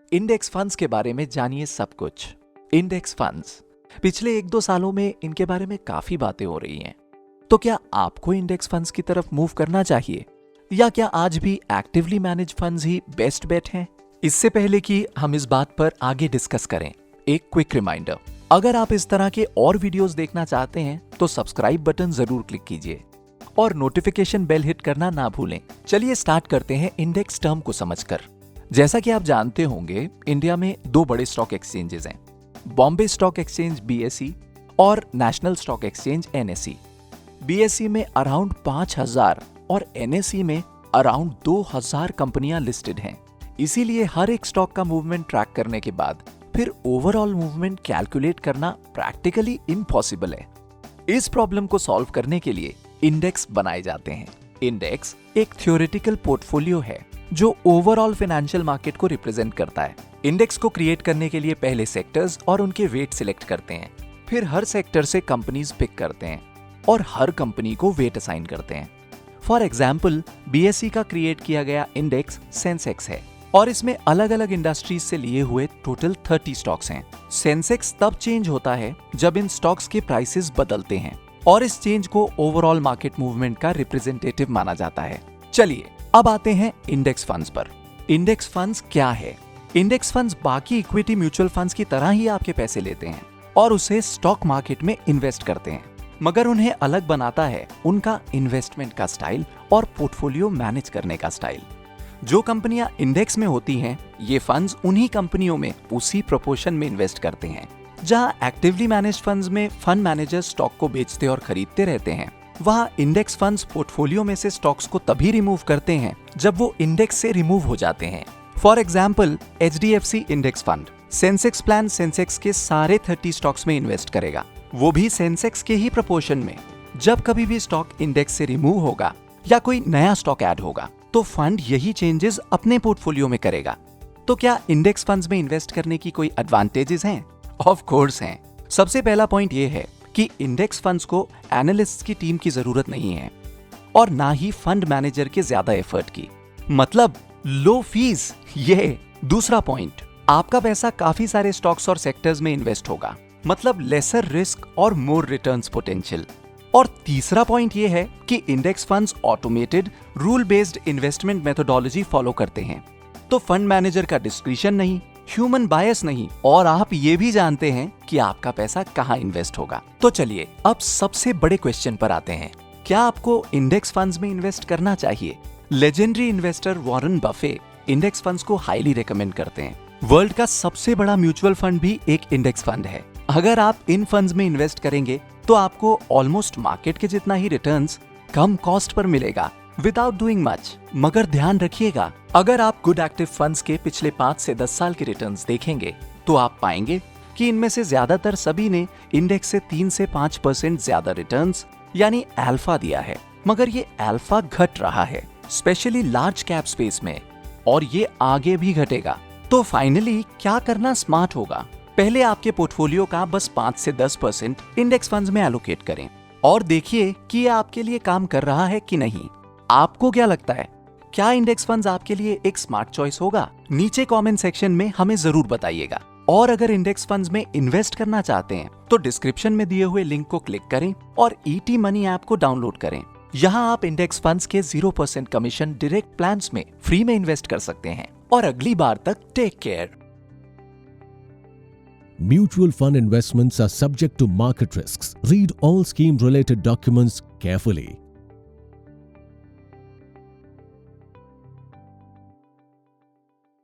Index funds के बारे में जानिए सब कुछ। इंडेक्स फंड्स पिछले 1-2 सालों में इनके बारे में काफी बातें हो रही हैं। तो क्या आपको इंडेक्स फंड्स की तरफ मूव करना चाहिए या क्या आज भी एक्टिवली मैनेज फंड्स ही बेस्ट बेट हैं? इससे पहले कि हम इस बात पर आगे डिस्कस करें, एक क्विक रिमाइंडर, अगर आप इस तरह के और वीडियोस देखना चाहते हैं तो सब्सक्राइब बटन जरूर क्लिक कीजिए और नोटिफिकेशन बेल हिट करना ना भूलें। चलिए स्टार्ट करते हैं इंडेक्स टर्म को समझकर। जैसा कि आप जानते होंगे, इंडिया में 2 बड़े स्टॉक एक्सचेंजेस हैं, बॉम्बे स्टॉक एक्सचेंज BSE और national stock exchange NSE। BSE में अराउंड 5000 और NSE में अराउंड 2000 कंपनियां लिस्टेड हैं। इसीलिए हर एक स्टॉक का मूवमेंट ट्रैक करने के बाद फिर ओवरऑल मूवमेंट कैलकुलेट करना प्रैक्टिकली इम्पॉसिबल है। इस प्रॉब्लम को सॉल्व करने के लिए इंडेक्स बनाए जाते हैं। इंडेक्स एक थ्योरेटिकल पोर्टफोलियो है जो ओवरऑल फाइनेंशियल मार्केट को रिप्रेजेंट करता है। इंडेक्स को क्रिएट करने के लिए पहले सेक्टर्स और उनके वेट सिलेक्ट करते हैं, फिर हर सेक्टर से कंपनीज पिक करते हैं और हर कंपनी को वेट असाइन करते हैं। फॉर एग्जाम्पल, BSE का क्रिएट किया गया इंडेक्स सेंसेक्स है और इसमें अलग अलग इंडस्ट्रीज से लिए हुए टोटल 30 स्टॉक्स हैं। सेंसेक्स तब चेंज होता है जब इन स्टॉक्स के प्राइसेस बदलते हैं और इस चेंज को ओवरऑल मार्केट मूवमेंट का रिप्रेजेंटेटिव माना जाता है। चलिए अब आते हैं इंडेक्स फंड्स पर। इंडेक्स फंड्स क्या है? इंडेक्स फंड्स बाकी इक्विटी म्यूचुअल फंड्स की तरह ही आपके पैसे लेते हैं और उसे स्टॉक मार्केट में इन्वेस्ट करते हैं, मगर उन्हें अलग बनाता है उनका इन्वेस्टमेंट का स्टाइल और पोर्टफोलियो मैनेज करने का स्टाइल। जो कंपनियां इंडेक्स में होती हैं, ये फंड्स उन्हीं कंपनियों में उसी प्रोपोर्शन में इन्वेस्ट करते हैं। जहां एक्टिवली मैनेज फंड्स में फंड मैनेजर स्टॉक को बेचते और खरीदते रहते हैं, वहां इंडेक्स फंड्स पोर्टफोलियो में से स्टॉक्स को तभी रिमूव करते हैं जब वो इंडेक्स से रिमूव हो जाते हैं। For example, HDFC index fund Sensex plan Sensex के सारे 30 स्टॉक्स में इन्वेस्ट करेगा, वो भी सेंसेक्स के ही प्रोपोर्शन में। जब कभी भी स्टॉक इंडेक्स से रिमूव होगा या कोई नया स्टॉक ऐड होगा तो फंड यही चेंजेस अपने पोर्टफोलियो में करेगा। तो क्या इंडेक्स फंड्स में इन्वेस्ट करने की कोई एडवांटेजेस हैं? ऑफ कोर्स हैं। सबसे पहला पॉइंट ये है कि इंडेक्स फंड्स को एनालिस्ट्स की टीम की जरूरत नहीं है और ना ही फंड मैनेजर के ज्यादा एफर्ट की, मतलब लो फीस। ये दूसरा पॉइंट, आपका पैसा काफी सारे स्टॉक्स और सेक्टर्स में इन्वेस्ट होगा, मतलब लेसर रिस्क और मोर रिटर्न्स पोटेंशियल। और तीसरा पॉइंट ये है कि index funds automated rule based investment methodology follow करते हैं, तो फंड मैनेजर का डिस्क्रिशन नहीं, ह्यूमन बायस नहीं, और आप ये भी जानते हैं कि आपका पैसा कहाँ इन्वेस्ट होगा। तो चलिए अब सबसे बड़े क्वेश्चन पर आते हैं, क्या आपको इंडेक्स फंड्स में इन्वेस्ट करना चाहिए? Legendary investor Warren Buffett index funds को हाईली रेकमेंड करते हैं। वर्ल्ड का सबसे बड़ा म्यूचुअल फंड भी एक इंडेक्स फंड है। अगर आप इन फंड्स में इन्वेस्ट करेंगे तो आपको ऑलमोस्ट मार्केट के जितना ही रिटर्न्स कम कॉस्ट पर मिलेगा विदाउट डूइंग मच। मगर ध्यान रखिएगा, अगर आप गुड एक्टिव फंड्स के पिछले 5 से 10 साल के रिटर्न्स देखेंगे तो आप पाएंगे कि इनमें से ज्यादातर सभी ने इंडेक्स से 3 से 5% ज्यादा रिटर्न्स यानी अल्फा दिया है। मगर ये अल्फा घट रहा है, स्पेशली लार्ज कैप स्पेस में, और ये आगे भी घटेगा। तो फाइनली क्या करना स्मार्ट होगा? पहले आपके पोर्टफोलियो का बस 5 से 10% इंडेक्स फंड्स में एलोकेट करें और देखिए कि ये आपके लिए काम कर रहा है कि नहीं। आपको क्या लगता है, क्या इंडेक्स फंड्स आपके लिए एक स्मार्ट चॉइस होगा? नीचे कमेंट सेक्शन में हमें जरूर बताइएगा। और अगर इंडेक्स फंड्स में इन्वेस्ट करना चाहते हैं तो डिस्क्रिप्शन में दिए हुए लिंक को क्लिक करें और ET मनी ऐप को डाउनलोड करें। यहाँ आप इंडेक्स फंड्स के 0% कमीशन डायरेक्ट प्लान्स में फ्री में इन्वेस्ट कर सकते हैं। और अगली बार तक take care. Mutual fund investments are subject to market risks. Read all scheme-related documents carefully.